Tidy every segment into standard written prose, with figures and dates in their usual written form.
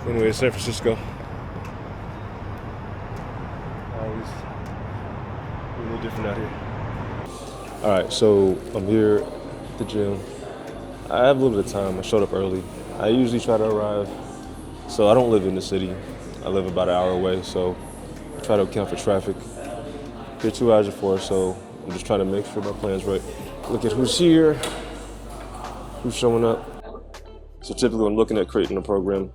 Anyway, San Francisco. Always a little different out here. All right, so I'm here at the gym. I have a little bit of time. I showed up early. I usually try to arrive. So I don't live in the city. I live about an hour away, so I try to account for traffic. Here 2 hours before, so I'm just trying to make sure my plan's right. Look at who's here, who's showing up. So typically I'm looking at creating a program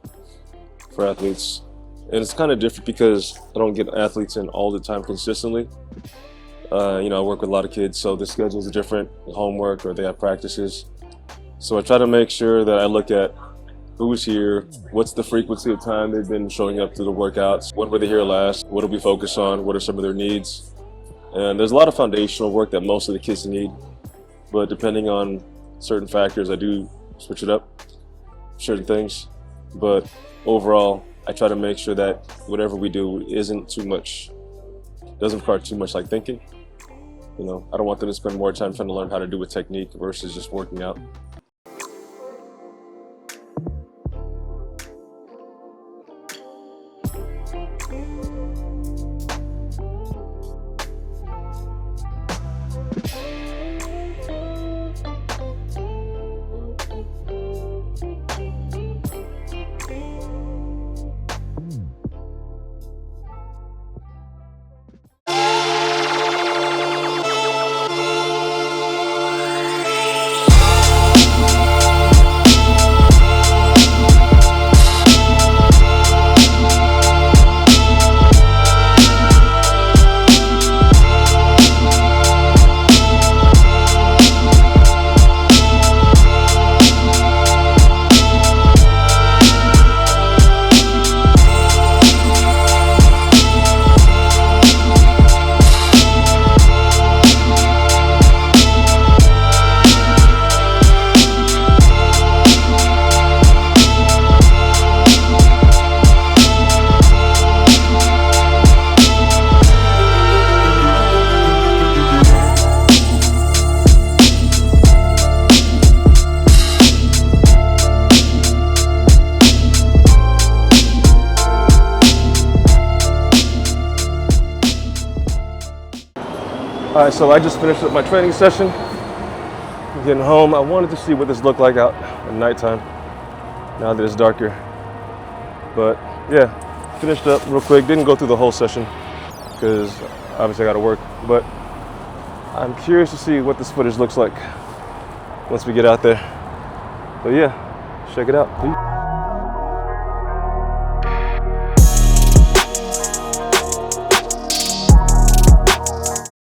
for athletes. And it's kind of different because I don't get athletes in all the time consistently. I work with a lot of kids, so the schedules are different, homework, or they have practices. So I try to make sure that I look at who's here, what's the frequency of time they've been showing up to the workouts, when were they here last, what do we focus on, what are some of their needs. And there's a lot of foundational work that most of the kids need, but depending on certain factors, I do switch it up, certain things. But overall, I try to make sure that whatever we do isn't too much, doesn't require too much like thinking. I don't want them to spend more time trying to learn how to do a technique versus just working out. All right, so I just finished up my training session. I'm getting home. I wanted to see what this looked like out at nighttime, now that it's darker. But yeah, finished up real quick. Didn't go through the whole session because obviously I gotta work. But I'm curious to see what this footage looks like once we get out there. But yeah, check it out, please.